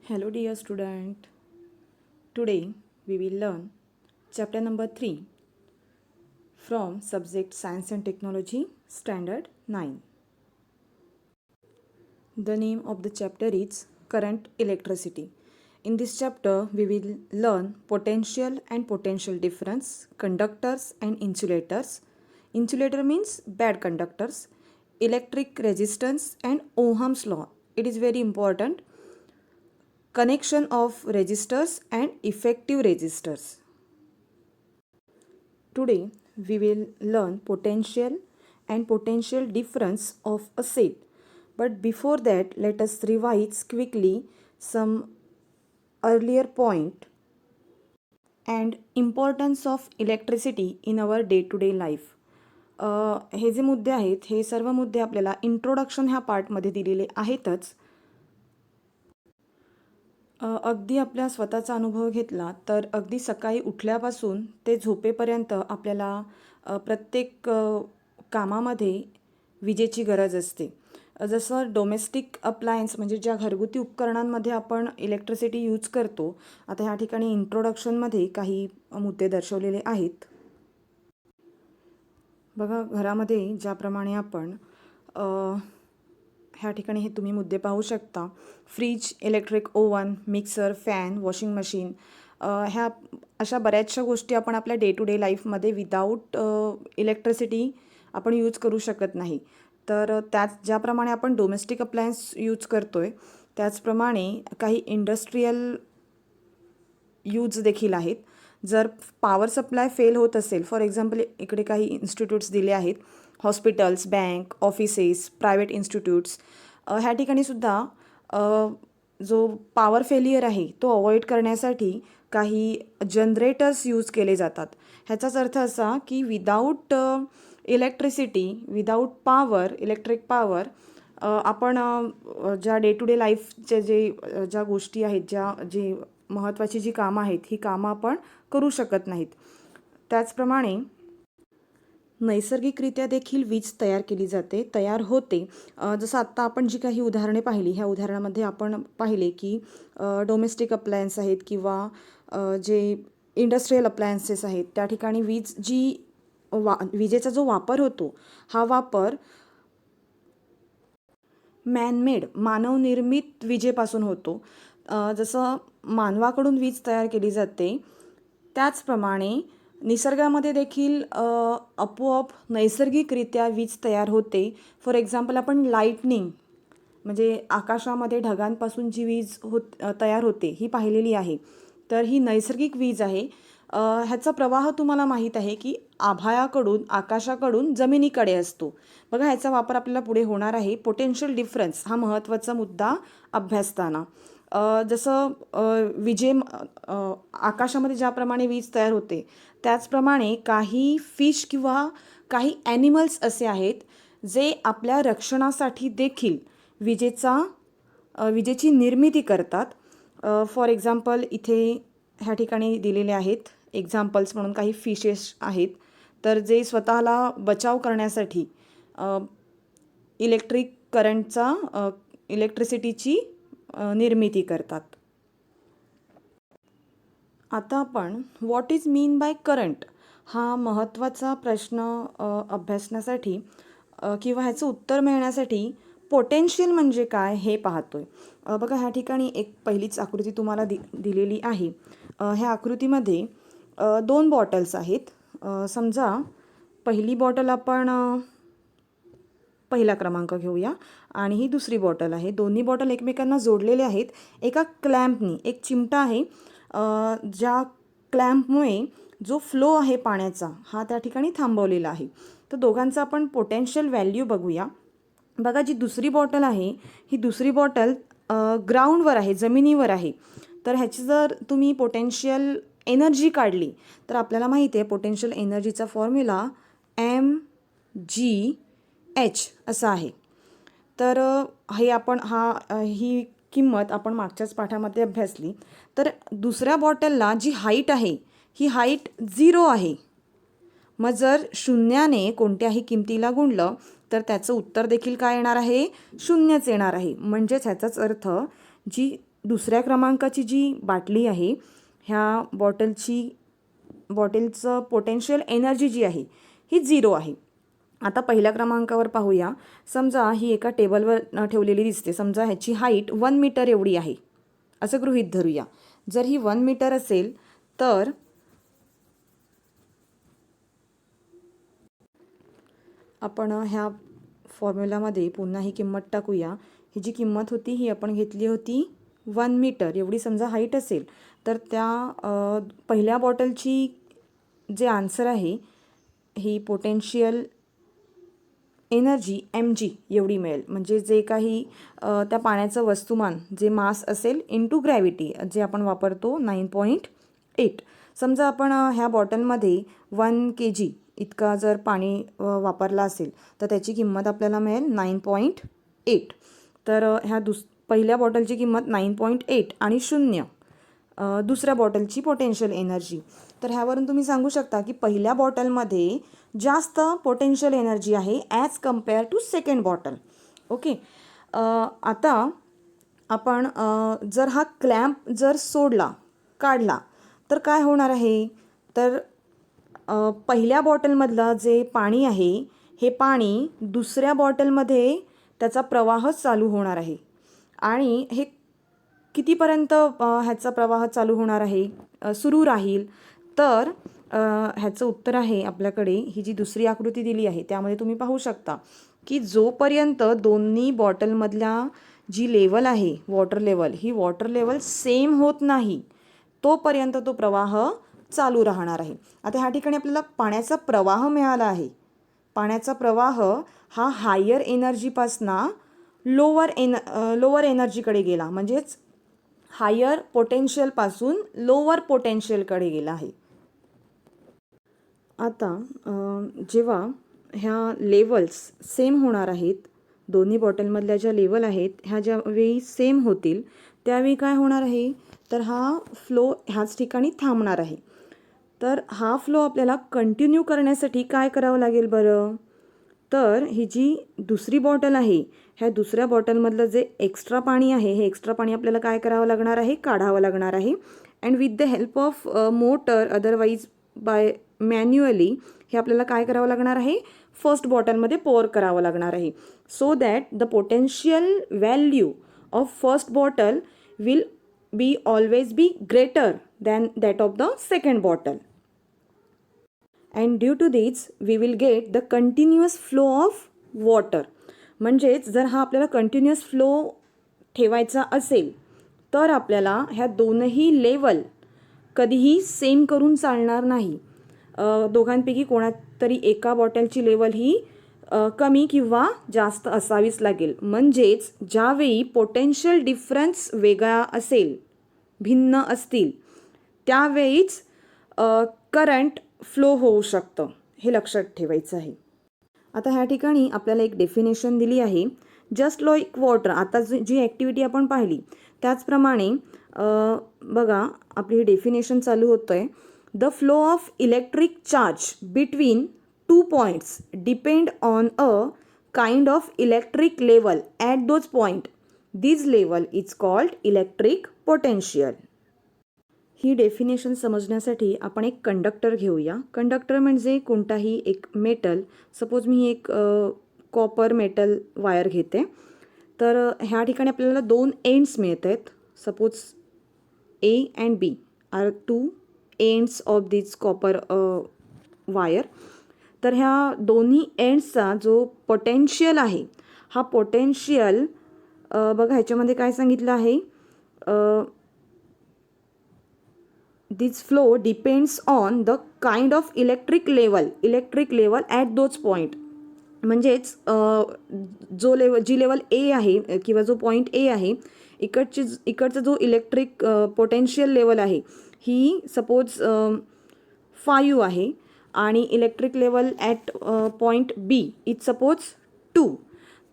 Hello dear student. Today we will learn chapter number 3 from subject Science and Technology Standard 9. The name of the chapter is Current Electricity. In this chapter we will learn potential and potential difference, conductors and insulators. Insulator means bad conductors, electric resistance and Ohm's law. It is very important. Connection of resistors and effective resistors. Today we will learn potential and potential difference of a set. But before that, let us revise quickly some earlier point and importance of electricity in our day-to-day life. हे जे मुद्दे आहेत हे सर्व मुद्दे आपल्याला introduction ह्या पार्टमध्ये दिलेले आहेतच. अगदी आपल्या स्वतःचा अनुभव घेतला तर अगदी सकाळी उठल्यापासून ते झोपेपर्यंत आपल्याला प्रत्येक कामामध्ये विजेची गरज असते. जसं डोमेस्टिक अप्लायन्स म्हणजे ज्या घरगुती उपकरणांमध्ये आपण इलेक्ट्रिसिटी यूज करतो. आता ह्या ठिकाणी इंट्रोडक्शनमध्ये काही मुद्दे दर्शवलेले आहेत. बघा, घरामध्ये ज्याप्रमाणे आपण ह्या ठिकाणी हे तुम्ही मुद्दे पाहू शकता. Fridge, electric oven, mixer, fan, washing machine, ह्या अशा बऱ्याचशा गोष्टी आपण आपल्या डे टू डे लाईफमध्ये विदाऊट इलेक्ट्रिसिटी आपण यूज करू शकत नाही. तर त्याच ज्याप्रमाणे आपण डोमेस्टिक अप्लायन्स यूज करतो आहे त्याचप्रमाणे काही इंडस्ट्रीयल यूज देखील आहेत. जर पॉवर सप्लाय फेल होत असेल, फॉर एक्झाम्पल इकडे काही इन्स्टिट्यूट्स दिले आहेत, hospitals, bank, offices, private institutes, ह्या ठिकाणीसुद्धा जो पॉवर फेलियर आहे तो अवॉइड करण्यासाठी काही जनरेटर्स यूज केले जातात. ह्याचाच अर्थ असा की without electricity, without power, electric power आपण ज्या डे टू डे लाईफचे ज्या गोष्टी आहेत, जी महत्त्वाची जी कामं आहेत ही कामं आपण करू शकत नाहीत. त्याचप्रमाणे नैसर्गिकरित्या देखील वीज तयार केली जाते, तयार होते. जसं आत्ता आपण जी काही उदाहरणे पाहिली, ह्या उदाहरणामध्ये आपण पाहिले की डोमेस्टिक अप्लायन्स आहेत किंवा जे इंडस्ट्रीयल अप्लायन्सेस आहेत त्या ठिकाणी विजेचा जो वापर होतो हा वापर मॅनमेड, मानवनिर्मित विजेपासून होतो. जसं मानवाकडून वीज तयार केली जाते त्याचप्रमाणे निसर्गामध्ये देखील आपोआप नैसर्गिकरित्या वीज तयार होते. फॉर एक्झाम्पल आपण लाईटनिंग म्हणजे आकाशामध्ये ढगांपासून जी वीज तयार होते ही पाहिलेली आहे. तर ही नैसर्गिक वीज आहे. ह्याचा प्रवाह तुम्हाला माहीत आहे की आभाळाकडून, आकाशाकडून जमिनीकडे असतो. बघा, ह्याचा वापर आपल्याला पुढे होणार आहे. पोटेन्शियल डिफरन्स हा महत्त्वाचा मुद्दा अभ्यासताना. जसं आकाशामध्ये ज्याप्रमाणे वीज तयार होते त्याचप्रमाणे काही फिश किंवा काही ॲनिमल्स असे आहेत जे आपल्या रक्षणासाठी देखील विजेची निर्मिती करतात. फॉर एक्झाम्पल इथे ह्या ठिकाणी दिलेले आहेत एक्झाम्पल्स म्हणून काही फिशेस आहेत. तर जे स्वतःला बचाव करण्यासाठी इलेक्ट्रिसिटीची निर्मिती करतात. आता आपण what is mean by current हा महत्त्वाचा प्रश्न अभ्यासण्यासाठी किंवा ह्याचं उत्तर मिळण्यासाठी पोटेन्शियल म्हणजे काय हे पाहतोय. बघा, ह्या ठिकाणी एक पहिलीच आकृती तुम्हाला दिलेली आहे. ह्या आकृतीमध्ये 2 बॉटल्स आहेत. समजा पहिली बॉटल आपण पहिला क्रमांक घेऊया आणि ही दुसरी बॉटल आहे. दोन्ही बॉटल एकमेकांना जोडलेले आहेत एका क्लॅम्पनी. एक चिमटा आहे ज्या क्लॅम्पमुळे जो फ्लो आहे पाण्याचा हा त्या ठिकाणी थांबवलेला आहे. तर दोघांचा आपण पोटेन्शियल व्हॅल्यू बघूया. बघा, जी दुसरी बॉटल आहे ही दुसरी बॉटल ग्राउंडवर आहे, जमिनीवर आहे. तर ह्याची जर तुम्ही पोटेन्शियल एनर्जी काढली तर आपल्याला माहिती आहे पोटेन्शियल एनर्जीचा फॉर्म्युला mgh असा आहे. तर ही किंमत आपण मागच्याच पाठामध्ये अभ्यासली. तर दुसऱ्या बॉटलला जी हाईट आहे ही हाईट 0 आहे. मग जर शून्याने कोणत्याही किमतीला गुणलं तर त्याचं उत्तर देखील काय येणार आहे? 0च येणार आहे. म्हणजेच ह्याचाच अर्थ जी दुसऱ्या क्रमांकाची जी बाटली आहे ह्या बॉटलचं पोटेन्शियल एनर्जी जी आहे ही 0 आहे. आता पहिल्या क्रमांकावर पाहूया. समजा ही एका टेबलवर ठेवलेली दिसते. समजा ह्याची हाईट 1 मीटर एवढी आहे असं गृहीत धरूया. जर ही 1 मीटर असेल तर आपण ह्या फॉर्म्युलामध्ये पुन्हा ही किंमत टाकूया. ही जी किंमत होती ही आपण घेतली होती 1 मीटर एवढी समजा हाईट असेल तर त्या पहिल्या बॉटलची जे आन्सर आहे ही पोटेन्शियल एनर्जी mg एवढी मिळेल. म्हणजे जे काही त्या पाण्याचं वस्तुमान जे मास असेल इंटू ग्रॅव्हिटी जे आपण वापरतो 9.8. समजा आपण ह्या बॉटलमध्ये 1 kg इतका जर पाणी वापरला असेल तर त्याची किंमत आपल्याला मिळेल 9.8. तर ह्या पहिल्या बॉटलची किंमत 9.8 आणि 0 दुसऱ्या बॉटलची पोटेन्शियल एनर्जी. तर ह्यावरून तुम्ही सांगू शकता की पहिल्या बॉटलमध्ये जास्त पोटेन्शियल एनर्जी आहे as compare to second bottle. Okay. आता आपण जर हा क्लॅम्प जर काढला तर काय होणार आहे. तर पहिल्या बॉटलमधलं जे पाणी आहे हे पाणी दुसऱ्या बॉटलमध्ये त्याचा प्रवाह चालू होणार आहे. आणि हे कितीपर्यंत ह्याचा प्रवाह चालू होणार आहे सुरू राहील. तर ह्याचं उत्तर आहे आपल्याकडे ही जी दुसरी आकृती दिली आहे त्यामध्ये तुम्ही पाहू शकता की जोपर्यंत दोन्ही बॉटलमधल्या जी लेवल आहे वॉटर लेवल सेम होत नाही तोपर्यंत तो प्रवाह चालू राहणार आहे. आता ह्या ठिकाणी आपल्याला पाण्याचा प्रवाह मिळाला आहे. पाण्याचा प्रवाह हा हायर एनर्जीपासनं लोअर एनर्जीकडे गेला. म्हणजेच हायर पोटेन्शियलपासून लोअर पोटेन्शियलकडे गेला आहे. आता जेव्हा ह्या लेवल्स सेम होणार आहेत दोन्ही बॉटलमधल्या ज्या लेवल आहेत ह्या ज्यावेळी सेम होतील त्यावेळी काय होणार आहे तर हा फ्लो ह्याच ठिकाणी थांबणार आहे. तर हा फ्लो आपल्याला कंटिन्यू करण्यासाठी काय करावं लागेल बरं. तर ही जी दुसरी बॉटल आहे ह्या दुसऱ्या बॉटलमधलं जे एक्स्ट्रा पाणी आहे हे एक्स्ट्रा पाणी आपल्याला काय करावं लागणार आहे काढावं लागणार आहे. And with the help of motor otherwise by manually हे आपल्याला काय करावं लागणार आहे फर्स्ट बॉटलमध्ये पोअर करावं लागणार आहे. So that the potential value of first bottle will be always be greater than that of the second bottle. And due to this we will get the continuous flow of water. म्हणजेच जर हा आपल्याला continuous flow ठेवायचा असेल तर आपल्याला ह्या दोनही लेवल कधीही सेम करून चालणार नाही. दोघांपैकी कोणातरी एका बॉटलची लेवल ही कमी किंवा जास्त असावीच लागेल. म्हणजेच ज्यावेळी पोटेन्शियल डिफरन्स वेगळा असेल भिन्न असतील त्यावेळीच करंट फ्लो होऊ शकतं. हे लक्षात ठेवायचं आहे. आता ह्या ठिकाणी आपल्याला एक डेफिनेशन दिली आहे जस्ट लाईक वॉटर. आता जी ॲक्टिव्हिटी आपण पाहिली त्याचप्रमाणे बघा आपली ही डेफिनेशन चालू होतं आहे. The flow of electric charge between 2 points depend on a kind of electric level at those point. This level is called electric potential. He definition समजण्यासाठी आपण एक कंडक्टर घेऊया. कंडक्टर म्हणजे कोणताही एक मेटल. सपोज मी एक कॉपर मेटल वायर घेते. तर ह्या ठिकाणी आपल्याला 2 एंड्स मिळत आहेत. Suppose A and B are 2 ends of this copper wire. तर ह्या दोन्ही एंड्सचा जो पोटेन्शियल आहे हा पोटेन्शियल बघा ह्याच्यामध्ये काय सांगितलं आहे this flow depends on the kind of electric level at those point. म्हणजेच जी लेवल ए आहे किंवा जो पॉईंट ए आहे इकडचा जो इलेक्ट्रिक पोटेन्शियल लेवल आहे ही सपोज 5 आहे आणि electric level at point B is suppose 2.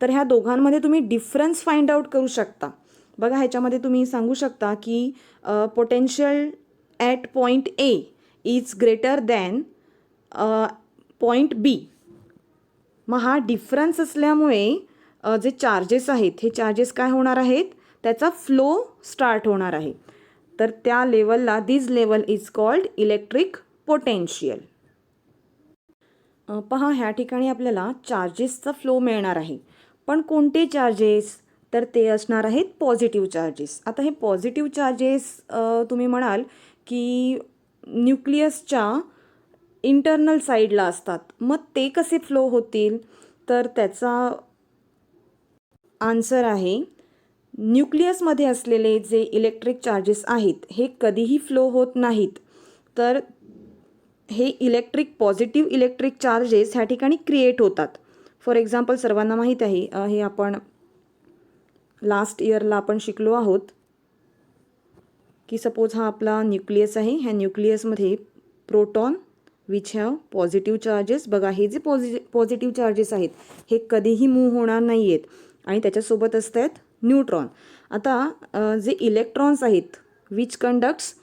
तर ह्या दोघांमध्ये तुम्ही डिफरन्स फाइंड आउट करू शकता. बघा ह्याच्यामध्ये तुम्ही सांगू शकता की potential at point A is greater than point B. मग हा डिफरन्स असल्यामुळे जे चार्जेस आहेत हे चार्जेस काय होणार आहेत त्याचा फ्लो स्टार्ट होणार आहे. तर त्या लेवलला this level is called electric potential. पहा ह्या ठिकाणी आपल्याला चार्जेसचा फ्लो मिळणार आहे. पण कोणते चार्जेस? तर ते असणार आहेत पॉझिटिव्ह चार्जेस. आता हे पॉझिटिव्ह चार्जेस तुम्ही म्हणाल की न्यूक्लियसच्या इंटरनल साईडला असतात, मग ते कसे फ्लो होतील? तर त्याचा आन्सर आहे, न्यूक्लियसमध्ये असलेले जे इलेक्ट्रिक चार्जेस आहेत हे कधीही फ्लो होत नाहीत. तर हे पॉझिटिव्ह इलेक्ट्रिक चार्जेस ह्या ठिकाणी क्रिएट होतात. फॉर एक्झाम्पल सर्वांना माहीत आहे, हे आपण लास्ट इयरला आपण शिकलो आहोत की सपोज हा आपला न्यूक्लियस आहे. ह्या न्यूक्लियसमध्ये proton which have positive charges. बघा हे जे पॉझिटिव्ह चार्जेस आहेत हे कधीही मूव्ह होणार नाही आहेत आणि त्याच्यासोबत असतात न्यूट्रॉन. आता जे इलेक्ट्रॉन्स आहेत which conducts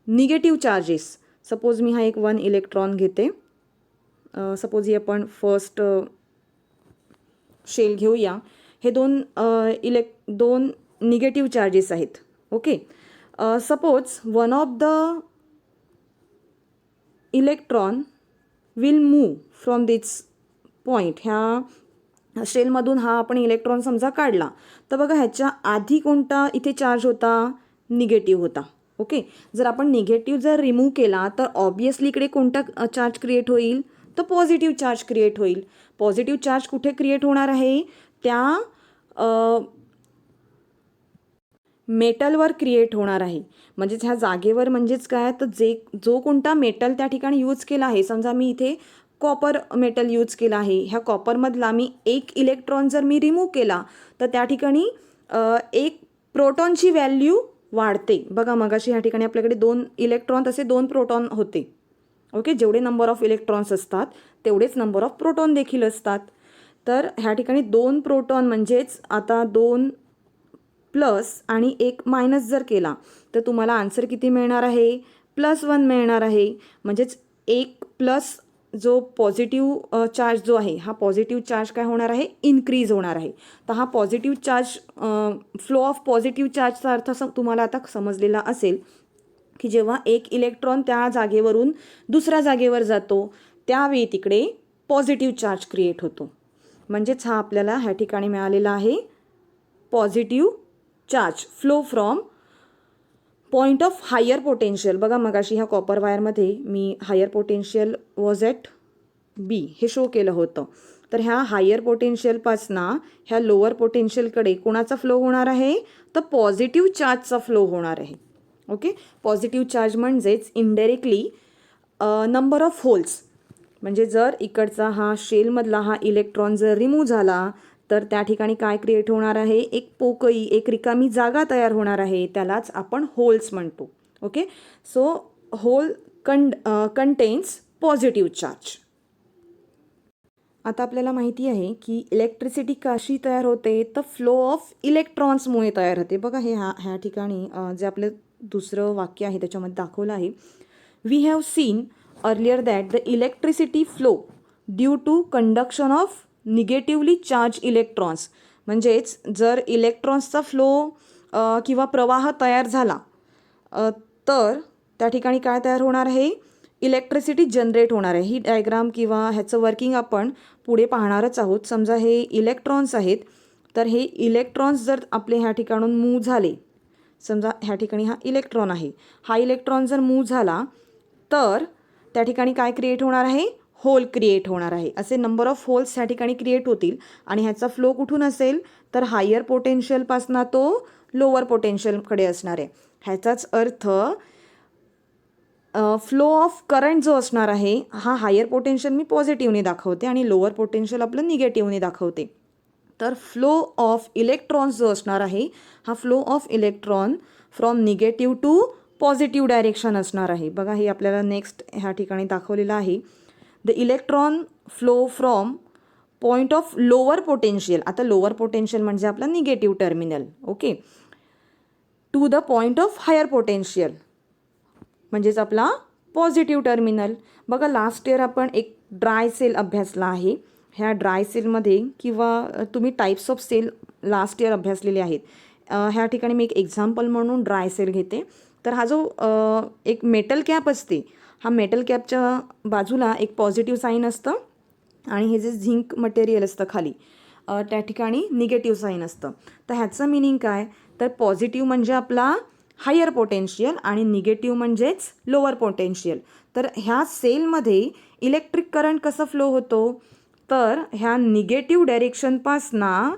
negative charges. Suppose मी हा एक 1 इलेक्ट्रॉन घेते. सपोज ही आपण फर्स्ट शेल घेऊया. हे दोन निगेटिव्ह चार्जेस आहेत. Okay. Suppose one of the electron will move from this point. ह्या शेलमधून हा आपण इलेक्ट्रॉन समजा काढला, तर बघा ह्याच्या आधी कोणता इथे चार्ज होता? निगेटिव्ह होता. ओके. जर आपण निगेटिव्ह जर रिमूव्ह केला तर ऑब्वियसली इकडे कोणता चार्ज क्रिएट होईल? तर पॉझिटिव्ह चार्ज क्रिएट होईल. पॉझिटिव्ह चार्ज कुठे क्रिएट होणार आहे? त्या मेटलवर क्रिएट होणार आहे. म्हणजेच ह्या जागेवर. म्हणजेच काय? तर जो कोणता मेटल त्या ठिकाणी यूज केला आहे, समजा मी इथे कॉपर मेटल यूज केला आहे, ह्या कॉपरमधला मी एक इलेक्ट्रॉन जर मी रिमूव्ह केला तर त्या ठिकाणी एक प्रोटॉनची व्हॅल्यू वाढते. बघा मगाशी ह्या ठिकाणी आपल्याकडे 2 इलेक्ट्रॉन तसे 2 प्रोटॉन होते. ओके. जेवढे नंबर ऑफ इलेक्ट्रॉन्स असतात तेवढेच नंबर ऑफ प्रोटॉन देखील असतात. तर ह्या ठिकाणी 2 प्रोटॉन म्हणजेच आता 2 प्लस आणि 1 मायनस जर केला तर तुम्हाला आन्सर किती मिळणार आहे? +1 मिळणार आहे. म्हणजेच 1 प्लस जो पॉझिटिव्ह चार्ज जो आहे हा पॉझिटिव्ह चार्ज काय होणार आहे? इन्क्रीज होणार आहे. तर हा positive charge flow of positive चार्जचा अर्थ तुम्हाला आता समजलेला असेल की जेव्हा एक इलेक्ट्रॉन त्या जागेवरून दुसऱ्या जागेवर जातो त्यावेळी तिकडे पॉझिटिव्ह चार्ज क्रिएट होतो. म्हणजेच हा आपल्याला ह्या ठिकाणी मिळालेला आहे positive charge flow from point of higher potential. बघा मगाशी ह्या कॉपर वायरमध्ये मी higher potential was at B हे शो केलं होतं. तर ह्या हायर पोटेन्शियलपासनं ह्या लोअर पोटेन्शियलकडे कोणाचा फ्लो होणार आहे? तर पॉझिटिव्ह चार्जचा फ्लो होणार आहे. ओके. पॉझिटिव्ह चार्ज म्हणजेच इनडायरेक्टली नंबर ऑफ होल्स. म्हणजे जर इकडचा हा शेलमधला हा इलेक्ट्रॉन जर रिमूव्ह झाला तर त्या ठिकाणी काय क्रिएट होणार आहे? एक पोकळी, एक रिकामी जागा तयार होणार आहे. त्यालाच आपण होल्स म्हणतो. Okay. So whole contains positive charge. आता आपल्याला माहिती आहे की इलेक्ट्रिसिटी कशी तयार होते? तर फ्लो ऑफ इलेक्ट्रॉन्समुळे तयार होते. बघा हे ह्या ठिकाणी जे आपलं दुसरं वाक्य आहे त्याच्यामध्ये दाखवलं आहे, we have seen earlier that the electricity flow due to conduction of negatively charge electrons. म्हणजेच जर इलेक्ट्रॉन्सचा फ्लो किंवा प्रवाह तयार झाला तर त्या ठिकाणी काय तयार होणार आहे? इलेक्ट्रिसिटी जनरेट होणार आहे. ही डायग्राम किंवा ह्याचं वर्किंग आपण पुढे पाहणारच आहोत. समजा हे इलेक्ट्रॉन्स आहेत, तर हे इलेक्ट्रॉन्स जर आपले ह्या ठिकाणून मूव्ह झाले, समजा ह्या ठिकाणी हा इलेक्ट्रॉन आहे, हा इलेक्ट्रॉन जर मूव्ह झाला तर त्या ठिकाणी काय क्रिएट होणार आहे? होल क्रिएट होणार आहे. असे नंबर ऑफ होल्स ह्या ठिकाणी क्रिएट होतील आणि ह्याचा फ्लो कुठून असेल? तर हायर पोटेन्शियलपासनं तो लोअर पोटेन्शियलकडे असणार आहे. ह्याचाच अर्थ फ्लो ऑफ करंट जो असणार आहे हा हायर पोटेन्शियल मी पॉझिटिव्हने दाखवते आणि लोअर पोटेन्शियल आपलं निगेटिव्हने दाखवते. तर फ्लो ऑफ इलेक्ट्रॉन्स जो असणार आहे हा flow of electron from negative to positive direction असणार आहे. बघा हे आपल्याला नेक्स्ट ह्या ठिकाणी दाखवलेलं आहे. The electron flow from point of lower potential. आता लोअर पोटेन्शियल म्हणजे आपला negative terminal. Okay. To the point of higher potential म्हणजेच आपला पॉझिटिव्ह टर्मिनल. बघा लास्ट इयर आपण एक ड्राय सेल अभ्यासला आहे. ह्या ड्राय सेलमध्ये किंवा तुम्ही types of cell last year अभ्यासलेले आहेत. ह्या ठिकाणी मी एक एक्झाम्पल म्हणून ड्राय सेल घेते. तर हा जो एक मेटल कॅप असते, हा मेटल कॅपच्या बाजूला एक पॉझिटिव्ह साईन असतं आणि हे जे झिंक मटेरियल असतं खाली त्या ठिकाणी निगेटिव्ह साईन असतं. तर ह्याचं मिनिंग काय, तर पॉझिटिव्ह म्हणजे आपला हायर पोटेन्शियल आणि निगेटिव्ह म्हणजेच लोअर पोटेन्शियल. तर ह्या सेलमध्ये इलेक्ट्रिक करंट कसं फ्लो होतो, तर ह्या निगेटिव्ह डायरेक्शनपासनं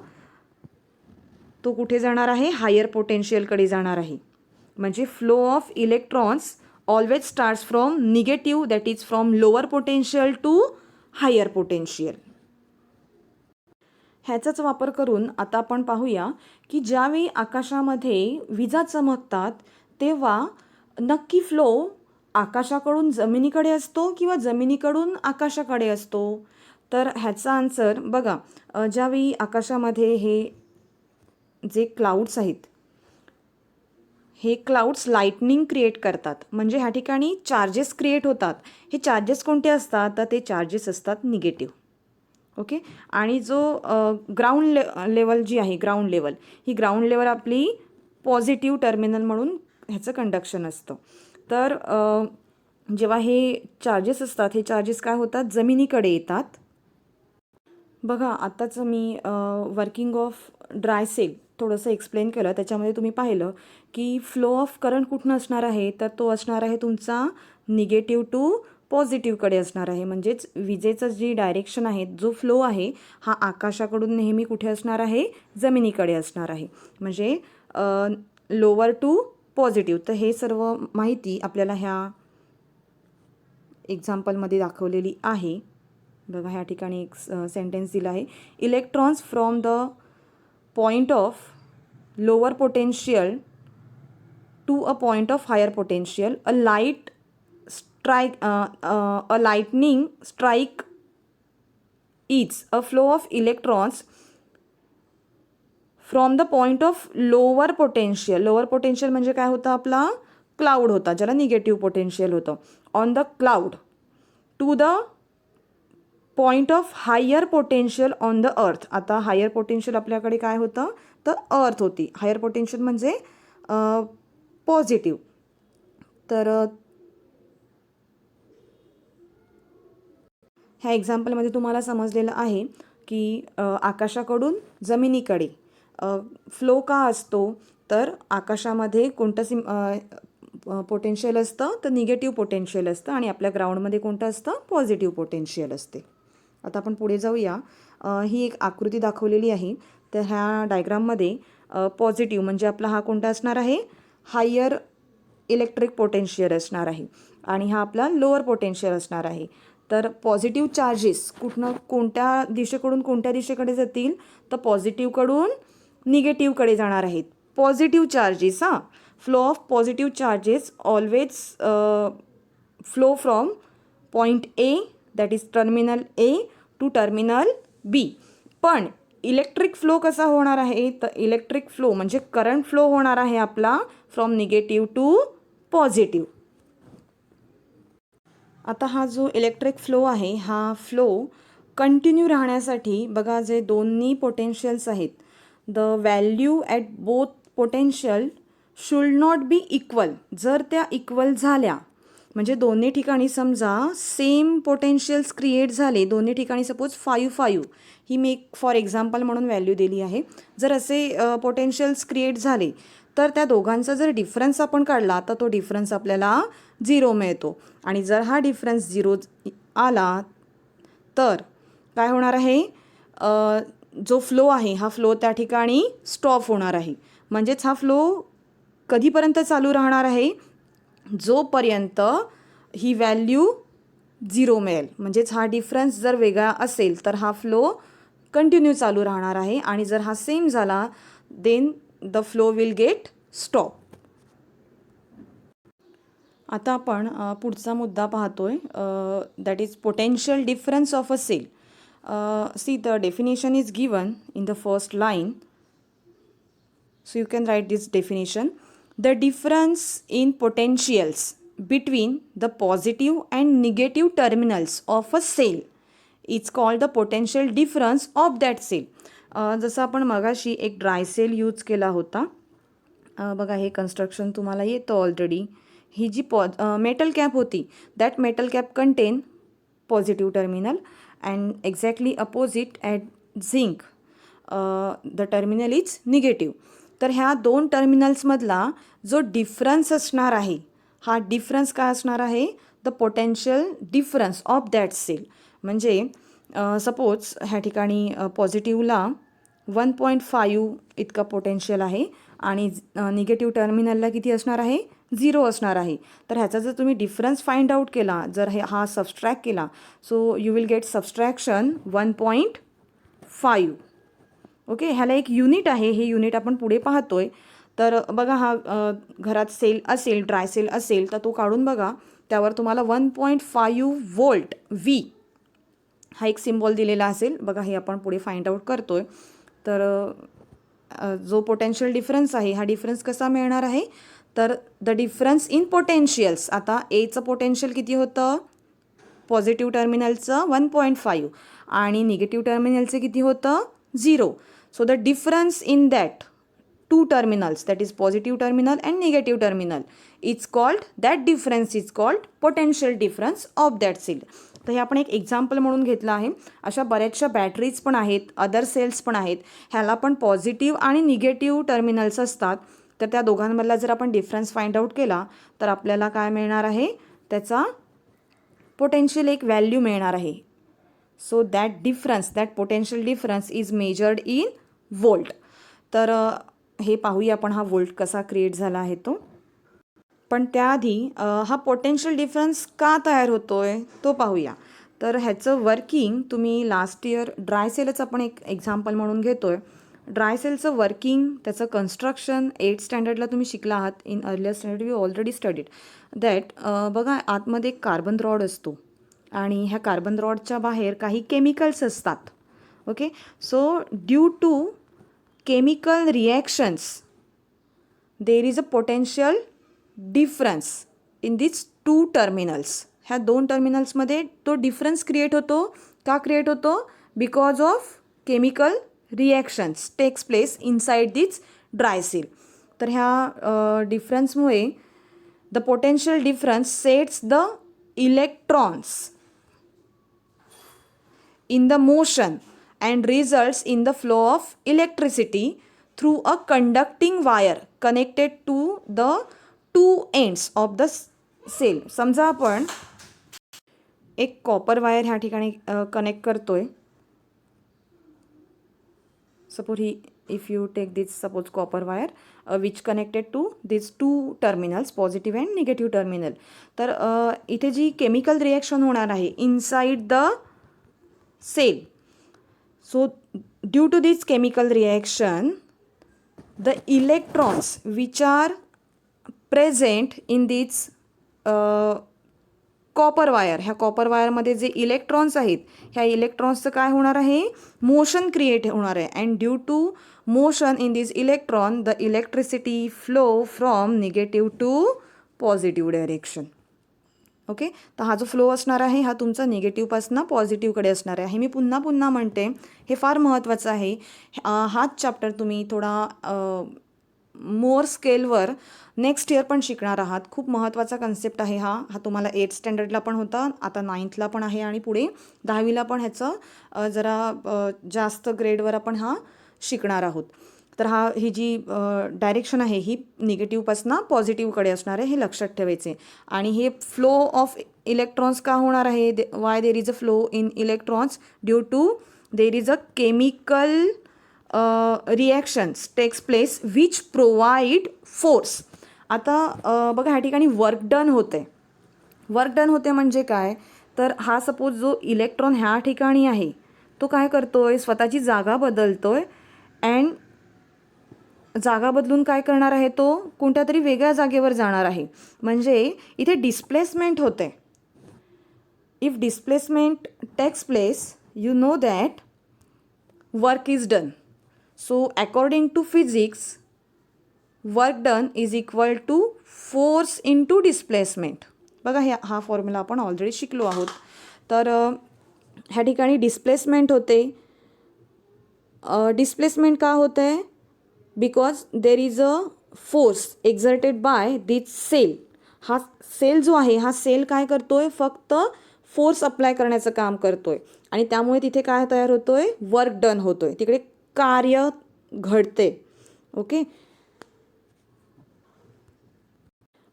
तो कुठे जाणार आहे, हायर पोटेन्शियलकडे जाणार आहे. म्हणजे flow of electrons always starts from negative, that is from lower potential to higher potential. ह्याचाच वापर करून आता आपण पाहूया की ज्यावेळी आकाशामध्ये विजा चमकतात तेव्हा नक्की फ्लो आकाशाकडून जमिनीकडे असतो किंवा जमिनीकडून आकाशाकडे असतो. तर ह्याचा आन्सर बघा, ज्यावेळी आकाशामध्ये हे जे क्लाउड्स आहेत, हे क्लाउड्स लाईटनिंग क्रिएट करतात. म्हणजे ह्या ठिकाणी चार्जेस क्रिएट होतात. हे चार्जेस कोणते असतात, तर ते चार्जेस असतात निगेटिव्ह. ओके. आणि जो ग्राउंड लेवल जी आहे, ग्राउंड लेवल, ही ग्राउंड लेवल आपली पॉझिटिव्ह टर्मिनल म्हणून ह्याचं कंडक्शन असतं. तर जेव्हा हे चार्जेस असतात, हे चार्जेस काय होतात, जमिनीकडे येतात. बघा, आत्ताच मी वर्किंग ऑफ ड्राय सेल थोडंसं एक्सप्लेन केलं. त्याच्यामध्ये तुम्ही पाहिलं की फ्लो ऑफ करंट कुठून असणार आहे, तर तो असणार आहे तुमचा निगेटिव्ह टू पॉझिटिव्हकडे असणार आहे. म्हणजेच विजेचं जी डायरेक्शन आहे, जो फ्लो आहे, हा आकाशाकडून नेहमी कुठे असणार आहे, जमिनीकडे असणार आहे. म्हणजे लोअर टू पॉझिटिव्ह. तर हे सर्व माहिती आपल्याला ह्या एक्झाम्पलमध्ये दाखवलेली आहे. बघा, ह्या ठिकाणी एक सेंटेन्स दिला आहे, electrons from the point of lower potential to a point of higher potential, a lightning strike is a flow of electrons from the point of lower potential. Lower potential म्हणजे काय होतं, आपला क्लाउड होता, ज्याला negative potential होतं, on the cloud to the point of higher potential on the earth. आता higher potential आपल्याकडे काय होतं, तर अर्थ होती. हायर पोटेन्शियल म्हणजे पॉझिटिव्ह. तर ह्या एक्झाम्पलमध्ये तुम्हाला समजलेलं आहे की आकाशाकडून जमिनीकडे फ्लो का असतो, तर आकाशामध्ये कोणतं पोटेन्शियल असतं, तर निगेटिव्ह पोटेन्शियल असतं आणि आपल्या ग्राउंडमध्ये कोणतं असतं, पॉझिटिव्ह पोटेन्शियल असते. आता आपण पुढे जाऊया. ही एक आकृती दाखवलेली आहे. तर ह्या डायग्राममध्ये पॉझिटिव्ह म्हणजे आपला हा कोणता असणार आहे, हायर इलेक्ट्रिक पोटेन्शियल असणार आहे आणि हा आपला लोअर पोटेन्शियल असणार आहे. तर पॉझिटिव्ह चार्जेस कोणत्या दिशेकडून कोणत्या दिशेकडे जातील, तर पॉझिटिव्हकडून निगेटिव्हकडे जाणार आहेत. Positive charges, flow of positive charges always flow from point A, that is terminal A, to terminal B. पण इलेक्ट्रिक फ्लो कसा होणार आहे, तर इलेक्ट्रिक फ्लो म्हणजे करंट फ्लो होणार आहे आपला फ्रॉम निगेटिव्ह टू पॉझिटिव्ह. आता हा जो इलेक्ट्रिक फ्लो आहे, हा फ्लो कंटिन्यू राहण्यासाठी बघा, जे दोन्ही पोटेन्शियल्स आहेत, the value at both potential should not be equal. जर त्या इक्वल झाल्या, म्हणजे दोन्ही ठिकाणी समजा सेम पोटेन्शियल्स क्रिएट झाले, दोन्ही ठिकाणी सपोज 5-5, ही मी एक फॉर एक्झाम्पल म्हणून व्हॅल्यू दिली आहे. जर असे पोटेन्शियल्स क्रिएट झाले, तर त्या दोघांचा जर डिफरन्स आपण काढला, तर तो डिफरन्स आपल्याला 0 मिळतो. आणि जर हा डिफरन्स 0 आला, तर काय होणार आहे, जो फ्लो आहे, हा फ्लो त्या ठिकाणी स्टॉप होणार आहे. म्हणजेच हा फ्लो कधीपर्यंत चालू राहणार आहे, जोपर्यंत ही व्हॅल्यू 0 मिळेल. म्हणजेच हा डिफरन्स जर वेगळा असेल, तर हा फ्लो कंटिन्यू चालू राहणार आहे आणि जर हा सेम झाला, then the flow will get stop. आता आपण पुढचा मुद्दा पाहतोय, that is potential difference of a cell. See the definition is given in the first line. So you can write this definition. The difference in potentials between the positive and negative terminals of a cell is called the potential difference of that cell. जसं आपण मगाशी एक dry sale use केला होता, बघा हे construction तुम्हाला येतं ऑलरेडी. ही जी मेटल कॅप होती, that metal cap content positive terminal and exactly opposite at zinc the terminal is negative. तर ह्या दोन टर्मिनल्समधला जो डिफरन्स असणार आहे, हा डिफरन्स काय असणार आहे? The potential difference of that cell. म्हणजे सपोज ह्या ठिकाणी पॉझिटिव्हला 1.5 इतका पोटेन्शियल आहे आणि निगेटिव्ह टर्मिनलला किती असणार आहे? 0 असणार आहे. तर ह्याचा जर तुम्ही डिफरन्स फाइंड आउट केला, जर हा सबस्ट्रॅक्ट केला, so you will get subtraction 1.5. Okay, ह्याला एक युनिट आहे, हे युनिट आपण पुढे पाहतोय. तर बघा हा घरात सेल असेल, ड्राय सेल असेल तर तो काढून बघा, त्यावर तुम्हाला 1.5 वोल्ट व्ही हा एक सिम्बॉल दिलेला असेल. बघा हे आपण पुढे फाइंड आउट करतोय. तर जो पोटेन्शियल डिफरन्स आहे, हा डिफरन्स कसा मिळणार आहे? तर द डिफरन्स इन पोटेन्शियल्स. आता एचं पोटेन्शियल किती होतं? पॉझिटिव्ह टर्मिनलचं 1.5 आणि निगेटिव्ह टर्मिनलचं किती होतं? 0. So the difference in that two terminals, that is positive terminal and negative terminal, it's called, that difference is called potential difference of that cell. तर हे आपण एक एक्झाम्पल म्हणून घेतलं आहे. अशा बऱ्याचशा बॅटरीज पण आहेत, अदर सेल्स पण आहेत, ह्याला पण पॉझिटिव्ह आणि निगेटिव्ह टर्मिनल्स असतात. तर त्या दोघांमधला जर आपण डिफरन्स फाइंड आउट केला तर आपल्याला काय मिळणार आहे? त्याचा पोटेन्शियल एक व्हॅल्यू मिळणार आहे. So that difference, that potential difference is measured in volt. तर हे पाहूया आपण हा वोल्ट कसा क्रिएट झाला आहे तो. पण त्याआधी हा पोटेन्शियल डिफरन्स का तयार होतोय तो पाहूया. तर ह्याचं वर्किंग तुम्ही लास्ट इयर ड्राय सेलच आपण एक एक्झाम्पल म्हणून घेतोय. ड्राय सेलचं वर्किंग, त्याचं कन्स्ट्रक्शन 8th स्टँडर्डला तुम्ही शिकला आहात. In earlier standard you already studied that. बघा आतमध्ये एक कार्बन रॉड असतो आणि ह्या कार्बन रॉडच्या बाहेर काही केमिकल्स असतात. Okay, so due to chemical reactions there is a potential difference in these two terminals. ह्या दोन टर्मिनल्समध्ये तो डिफरन्स क्रिएट होतो. का क्रिएट होतो? Because of chemical reactions takes place inside this dry cell. तर ह्या डिफरन्समुळे the potential difference sets the electrons in the motion and results in the flow of electricity through a conducting wire connected to the two ends of the cell. समजा आपण एक copper wire ह्या ठिकाणी connect करतोय. Suppose if you take this, suppose copper wire which connected to these two terminals, positive and negative terminal. तर इथे जी chemical reaction होणार आहे inside the cell. So due to this chemical reaction, the electrons which are present in this copper wire, ह्या copper वायरमध्ये जे electrons आहेत, ह्या इलेक्ट्रॉन्सचं काय होणार आहे? मोशन क्रिएट होणार आहे. And due to motion in this electron the electricity flow from negative to positive direction. Okay, तर हा जो फ्लो असणार आहे हा तुमचा निगेटिव्हपासून पॉझिटिव्हकडे असणार आहे. मी पुन्हा पुन्हा म्हणते, हे फार महत्त्वाचं आहे. हाच चॅप्टर तुम्ही थोडा मोर स्केलवर नेक्स्ट इयर पण शिकणार आहात. खूप महत्त्वाचा कन्सेप्ट आहे हा तुम्हाला 8th स्टँडर्डला पण होता, आता 9thला पण आहे आणि पुढे 10वीला पण ह्याचं जरा जास्त ग्रेडवर आपण हा शिकणार आहोत. तर ही जी डायरेक्शन आहे ही निगेटिव्हपासून पॉझिटिव्हकडे असणार आहे, हे लक्षात ठेवायचे. आणि हे फ्लो ऑफ इलेक्ट्रॉन्स का होणार आहे? Why there is a flow in electrons? Due to there is a chemical reactions takes place which provide force. आता बघा ह्या ठिकाणी वर्क डन होते. वर्क डन होते म्हणजे काय? तर हा सपोज जो इलेक्ट्रॉन ह्या ठिकाणी आहे तो काय करतोय? स्वतःची जागा बदलतोय अँड जागा बदलून काय करणार आहे? तो कोणत्या तरी वेगळ्या जागेवर जाणार आहे. म्हणजे इथे डिस्प्लेसमेंट होते. If displacement takes place you know that work is done. So according to physics work done is equal to force into displacement. बघा हा फॉर्म्युला आपण ऑलरेडी शिकलो आहोत. तर ह्या ठिकाणी डिस्प्लेसमेंट होते. डिस्प्लेसमेंट का होते? Because there is a force exerted by this cell. हा सेल जो आहे हा सेल काय करतोय, फक्त फोर्स अप्लाय करण्याचं काम करतोय आणि त्यामुळे तिथे काय तयार होतोय, वर्क डन होतोय, तिकडे कार्य घडते. ओके,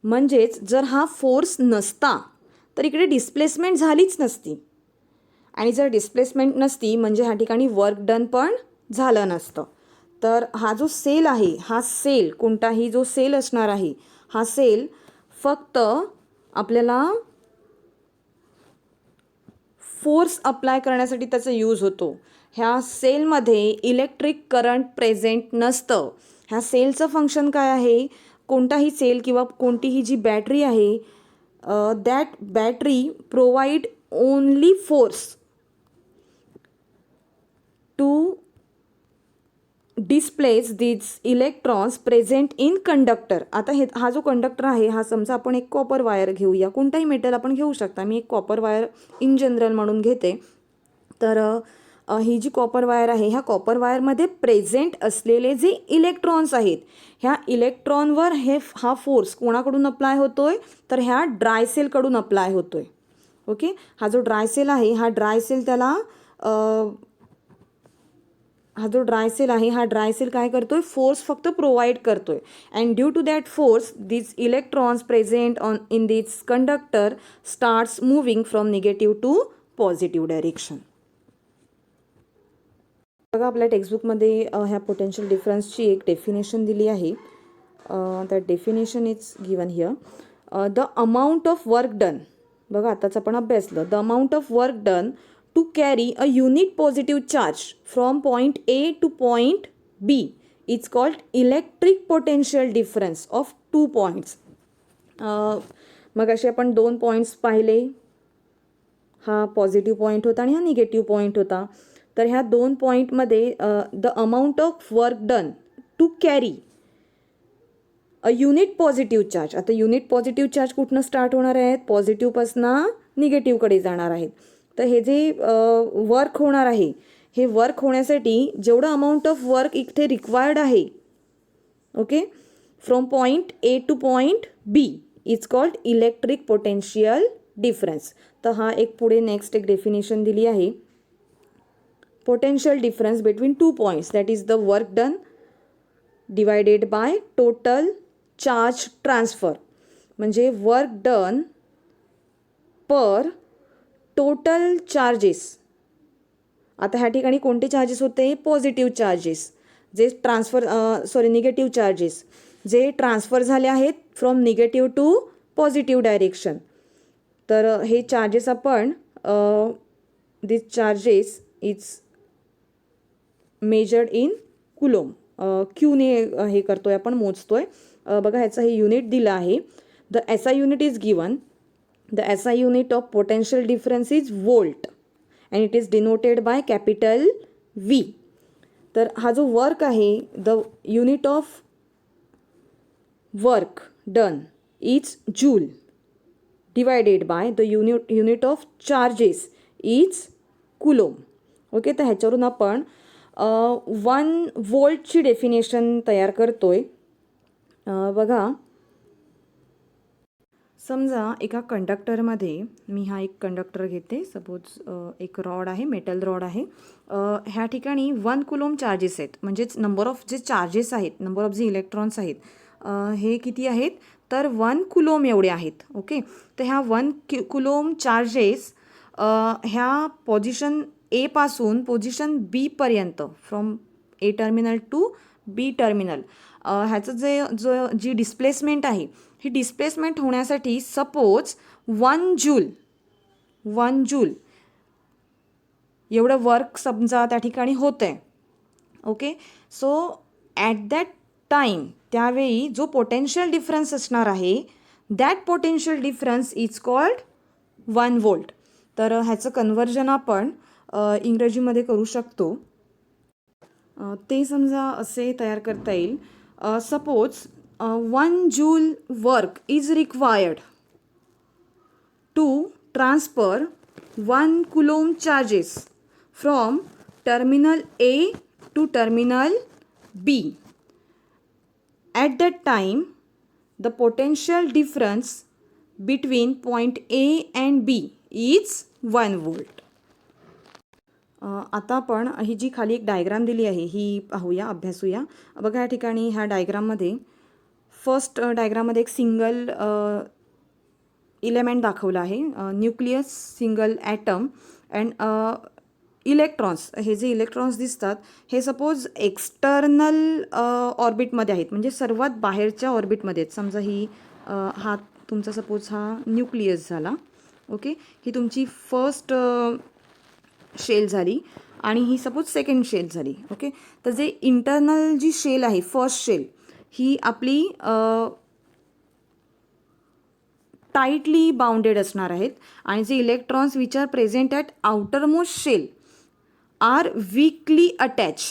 म्हणजेच जर हा फोर्स नसता तर इकडे डिस्प्लेसमेंट झालीच नसती आणि जर डिस्प्लेसमेंट नसती म्हणजे ह्या ठिकाणी वर्क डन पण झालं नसतं. तर हा जो सेल आहे, हा सेल कोणताही जो सेल असणार आहे, हा सेल फक्त आपल्याला फोर्स अप्लाय करण्यासाठी त्याचा यूज होतो. ह्या सेलमध्ये इलेक्ट्रिक करंट प्रेझेंट नसतं. ह्या सेलचं फंक्शन काय आहे, कोणताही सेल किंवा कोणतीही जी बॅटरी आहे, that battery provide only force to displace this electrons present in conductor. आता हा जो कंडक्टर आहे, हा समजा आपण एक कॉपर वायर घेऊया, कोणताही मेटल आपण घेऊ शकता, मी एक कॉपर वायर इन जनरल म्हणून घेते. तर ही जी कॉपर वायर आहे, ह्या कॉपर वायरमध्ये प्रेझेंट असलेले जे इलेक्ट्रॉन्स आहेत, ह्या इलेक्ट्रॉनवर हा फोर्स कोणाकडून अप्लाय होतोय, तर ह्या ड्राय सेलकडून अप्लाय होतोय. ओके, हा जो ड्राय सेल आहे, हा ड्राय सेल त्याला हा जो ड्राय सेल आहे, हा ड्राय सेल काय करतोय, फोर्स फक्त प्रोव्हाइड करतोय. And due to that force this electrons present on in this conductor starts moving from negative to positive direction. बघा, आपल्या टेक्स्टबुकमध्ये ह्या पोटेन्शियल डिफरन्सची एक डेफिनेशन दिली आहे. That definition is given here. The amount of work done, बघा आताच आपण अभ्यासलं, the amount of work done to carry a unit positive charge from point A to point B is called electric potential difference of 2 points. मग असे आपण 2 points पाहिले, हा positive point होता आणि हा निगेटिव्ह पॉईंट होता. तर ह्या 2 पॉईंटमध्ये the amount of work done to carry a unit positive charge. आता युनिट पॉझिटिव्ह चार्ज कुठनं स्टार्ट होणार आहेत, पॉझिटिव्हपासनं निगेटिव्हकडे जाणार आहेत. तर हे जे वर्क होणार आहे, हे वर्क होण्यासाठी जेवढं अमाऊंट ऑफ वर्क इथे रिक्वायर्ड आहे, okay, from point A to point B is called electric potential difference. तर हा एक पुढे नेक्स्ट एक डेफिनेशन दिली आहे, potential difference between 2 points, that is the work done divided by total charge transfer. म्हणजे work done per total charges. आता ह्या ठिकाणी कोणते चार्जेस होते, पॉझिटिव्ह चार्जेस, जे निगेटिव्ह चार्जेस जे ट्रान्सफर झाले आहेत from negative to positive direction. तर हे चार्जेस आपण this charges is measured in coulomb, क्यूने हे करतोय आपण, मोजतोय. बघा, ह्याचं हे युनिट दिलं आहे, the S I unit is given. The SI unit of potential difference is volt and it is denoted by capital V. तर हा जो वर्क आहे, the unit of work done is joule divided by the unit of charges is coulomb. Okay, तर ह्याच्यावरून आपण 1 वोल्टची definition तयार करतोय. बघा, समजा एका कंडक्टरमध्ये, मी हा एक कंडक्टर घेते, सपोज एक रॉड आहे, मेटल रॉड आहे. ह्या ठिकाणी 1 कुलोम चार्जेस आहेत, म्हणजेच नंबर ऑफ जे चार्जेस आहेत, नंबर ऑफ जे इलेक्ट्रॉन्स आहेत, हे किती आहेत, तर 1 कुलोम एवढे आहेत. ओके, तर ह्या 1 कुलोम चार्जेस ह्या पोझिशन ए पासून पोझिशन बी पर्यंत, from A terminal to B terminal, ह्याचं जी डिस्प्लेसमेंट आहे, ही डिस्प्लेसमेंट होण्यासाठी सपोज 1 जूल एवढं वर्क समजा त्या ठिकाणी होतं आहे. Okay, so at that time, त्यावेळी जो पोटेन्शियल डिफरन्स असणार आहे, that potential difference is called 1 volt. तर ह्याचं कन्व्हर्जन आपण इंग्रजीमध्ये करू शकतो. ते समजा असे तयार करता येईल, suppose 1 joule work is required to transfer 1 coulomb charges from terminal A to terminal B. At that time the potential difference between point A and B is 1 volt. आता आपण ही जी खाली एक डायग्राम दिली आहे ही पाहूया, अभ्यासूया. बघा या ठिकाणी ह्या डायग्राममध्ये फर्स्ट डायग्राममध्ये एक सिंगल इलेमेंट दाखवलं आहे, nucleus, single atom and electrons. हे जे इलेक्ट्रॉन्स दिसतात हे सपोज एक्सटर्नल ऑर्बिटमध्ये आहेत, म्हणजे सर्वात बाहेरच्या ऑर्बिटमध्ये आहेत. समजा ही हा तुमचा सपोज हा न्यूक्लियस झाला. ओके, ही तुमची फर्स्ट शेल झाली आणि ही सपोज सेकंड शेल झाली. ओके, तर जे इंटरनल जी शेल आहे, फर्स्ट शेल, ही आपली टाईटली बाउंडेड असणार आहेत आणि जे electrons which are present at outermost shell are weakly attach.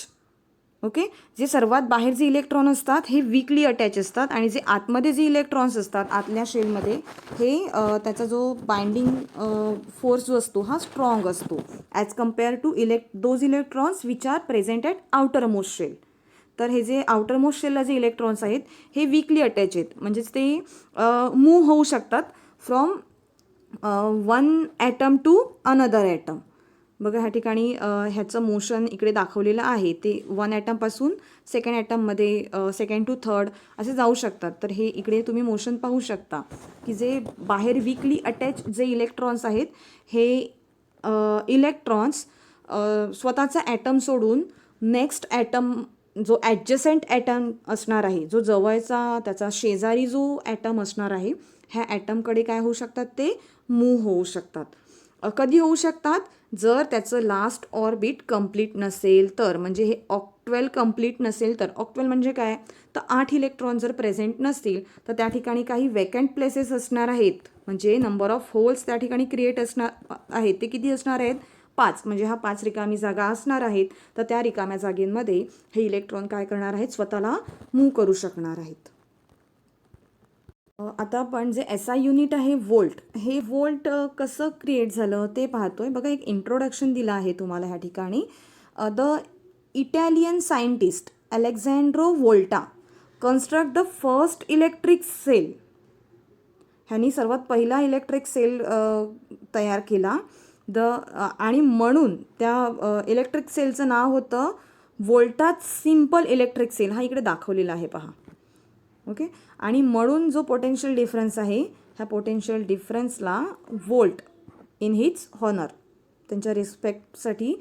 Okay, जे सर्वात बाहेर जे इलेक्ट्रॉन असतात हे वीकली अटॅच असतात आणि जे आतमध्ये जे इलेक्ट्रॉन्स असतात आतल्या शेलमध्ये हे त्याचा जो बाइंडिंग फोर्स जो असतो हा स्ट्रॉंग असतो as compare to those electrons which are present at outermost shell. तर हे जे आउटरमोस्ट शेलला जे इलेक्ट्रॉन्स आहेत हे वीकली अटॅच आहेत, म्हणजेच ते मूव्ह होऊ शकतात from one atom to another atom. बघा ह्या ठिकाणी ह्याचं मोशन इकडे दाखवलेलं आहे, ते वन ॲटमपासून सेकंड ॲटममध्ये, सेकंड टू थर्ड असे जाऊ शकतात. तर हे इकडे तुम्ही मोशन पाहू शकता की जे बाहेर वीकली अटॅच जे इलेक्ट्रॉन्स आहेत हे इलेक्ट्रॉन्स स्वतःचा ॲटम सोडून नेक्स्ट ॲटम जो ॲडजसंट ॲटम असणार आहे, जो जवळचा त्याचा शेजारी जो ॲटम असणार आहे ह्या ॲटमकडे काय होऊ शकतात, ते मूव्ह होऊ शकतात. कधी होऊ शकतात, जर त्याचं लास्ट ऑर्बिट कंप्लीट नसेल तर, म्हणजे हे ऑक्ट्वेल कंप्लीट नसेल तर. ऑक्ट्वेल म्हणजे काय, तर 8 इलेक्ट्रॉन जर प्रेझेंट नसतील तर त्या ठिकाणी काही वेकंट प्लेसेस असणार आहेत, म्हणजे नंबर ऑफ होल्स त्या ठिकाणी क्रिएट असणार आहेत. ते किती असणार आहेत, 5. म्हणजे हा 5 रिकामी जागा असणार आहेत. तर त्या रिकाम्या जागेमध्ये हे इलेक्ट्रॉन काय करणार आहेत, स्वतःला मूव्ह करू शकणार आहेत. आता आपण जे SI युनिट आहे व्होल्ट, हे व्होल्ट कसं क्रिएट झालं ते पाहतोय. बघा एक इंट्रोडक्शन दिलं आहे तुम्हाला ह्या ठिकाणी. The Italian scientist Alessandro Volta construct the first electric cell. ह्यांनी सर्वात पहिला इलेक्ट्रिक सेल तयार केला. आणि म्हणून त्या इलेक्ट्रिक सेलचं नाव होतं व्होल्टाज सिम्पल इलेक्ट्रिक सेल. हा इकडे दाखवलेला आहे पहा. ओके, आणि म्हणून जो पोटेन्शियल डिफरन्स आहे ह्या पोटेन्शियल डिफरन्सला व्होल्ट इन हिज हॉनर, त्यांच्या रिस्पेक्टसाठी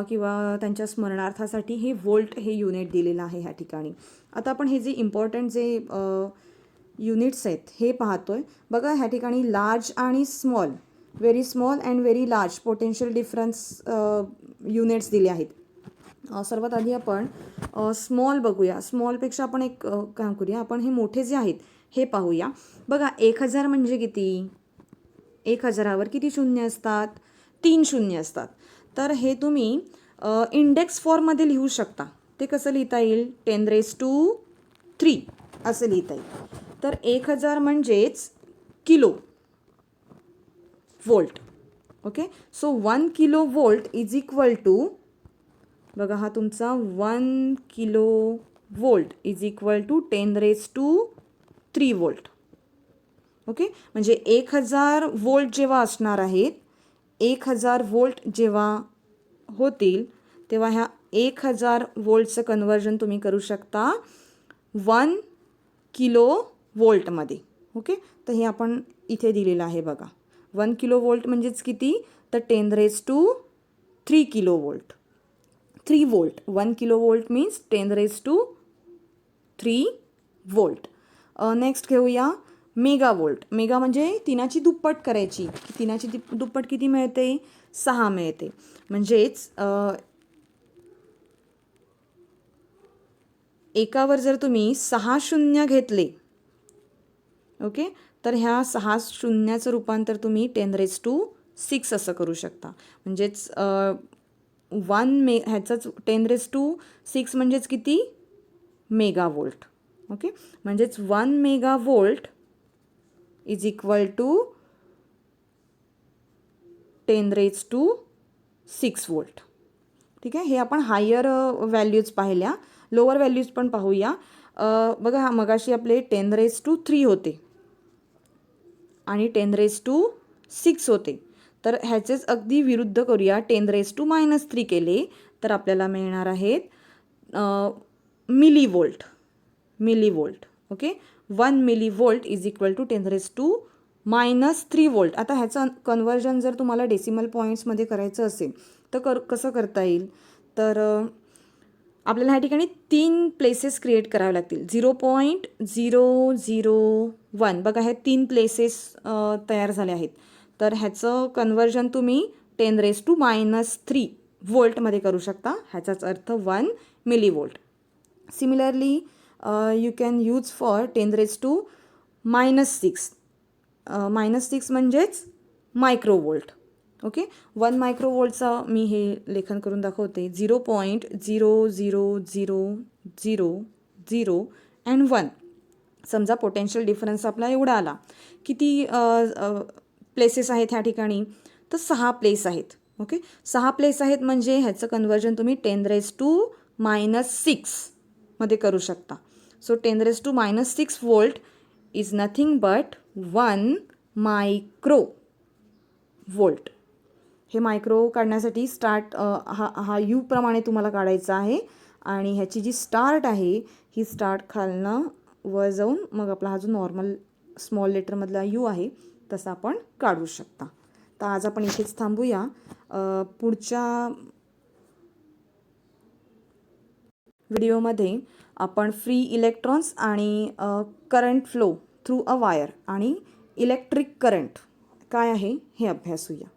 किंवा त्यांच्या स्मरणार्थासाठी हे व्होल्ट हे युनिट दिलेलं आहे ह्या ठिकाणी. आता आपण हे जे इम्पॉर्टंट जे युनिट्स आहेत हे पाहतोय. बघा ह्या ठिकाणी लार्ज आणि small, very small and very large potential difference units दिले आहेत. सर्वात आधी आपण स्मॉल बघूया. स्मॉलपेक्षा आपण एक काम करूया, आपण हे मोठे जे आहेत हे पाहूया. बघा 1000 म्हणजे किती, 1000वर किती शून्य असतात, 3 शून्य असतात. तर हे तुम्ही इंडेक्स फॉर्ममध्ये लिहू शकता. ते कसं लिहिता येईल, 10⁻³ असं लिहिता येईल. तर 1000 म्हणजेच kilo volt. Okay, so 1 kilo volt is equal to, बघा हा तुमचा 1 kilo volt is equal to 10⁻³ volt. Okay, म्हणजे 1000 व्होल्ट जेव्हा असणार आहेत, 1000 व्होल्ट जेव्हा होतील तेव्हा ह्या 1000 व्होल्टचं कन्वर्जन तुम्ही करू शकता 1 किलो व्होल्टमध्ये. ओके, तर हे आपण इथे दिलेलं आहे बघा. 1 किलो व्होल्ट म्हणजेच किती, तर 10⁻³ kilo volt. 3 volt, 1 kilo volt means 10⁻³ volt. Next घेऊया मेगा व्होल्ट. मेगा म्हणजे तिनाची दुप्पट करायची. तिनाची दुप्पट किती मिळते, 6 मिळते. म्हणजेच एकावर जर तुम्ही 6 शून्य घेतले, ओके, तर ह्या 6 शून्याचं रूपांतर तुम्ही 10⁻6 असं करू शकता. म्हणजेच ह्याचंच 10⁻6 म्हणजेच किती, मेगा व्होल्ट. ओके, म्हणजेच 1 mega volt is equal to 10⁻6 volt. ठीक आहे, हे आपण हायर व्हॅल्यूज पाहिल्या. लोअर व्हॅल्यूज पण पाहूया. बघा हा मगाशी आपले 10⁻³ होते आणि 10⁻⁶ होते. तर ह्याचेच अगदी विरुद्ध करूया, 10⁻³ केले तर आपल्याला मिळणार आहेत millivolt. Okay. 1 millivolt is equal to 10⁻³ volt. आता ह्याचं कन्वर्जन जर तुम्हाला डेसिमल पॉईंट्समध्ये करायचं असेल तर कसं करता येईल, तर आपल्याला ह्या ठिकाणी 3 प्लेसेस क्रिएट करावे लागतील. 0.001 बघा, हे 3 प्लेसेस तयार झाले आहेत. तर ह्याचं कन्वर्जन तुम्ही 10⁻³ वोल्टमध्ये करू शकता. ह्याचाच अर्थ 1 millivolt. Similarly you can use for 10⁻⁻⁶. -6 म्हणजेच मायक्रोवोल्ट. ओके. 1 मायक्रोवोल्टचा मी हे लेखन करून दाखवते. 0.00000 अँड 1. समजा पोटेन्शियल डिफरन्स आपला एवढा आला. किती प्लेसेस आहेत ह्या ठिकाणी, तर 6 प्लेस आहेत. ओके. 6 प्लेस आहेत म्हणजे ह्याचं कन्वर्जन तुम्ही 10⁻⁻⁶ मध्ये करू शकता. So 10⁻⁻⁶ volt is nothing but 1 मायक्रोवोल्ट. हे मायक्रो काढण्यासाठी स्टार्ट हा यू प्रमाणे तुम्हाला काढायचा आहे आणि ह्याची जी स्टार्ट आहे ही स्टार्ट खालनं वर जाऊन मग आपला हा जो नॉर्मल स्मॉल लेटरमधला यू आहे तसा आपण काढू शकता. तर आज आपण इथेच थांबूया. पुढच्या व्हिडिओमध्ये आपण फ्री इलेक्ट्रॉन्स आणि current flow through a wire आणि इलेक्ट्रिक करंट काय आहे हे अभ्यासूया.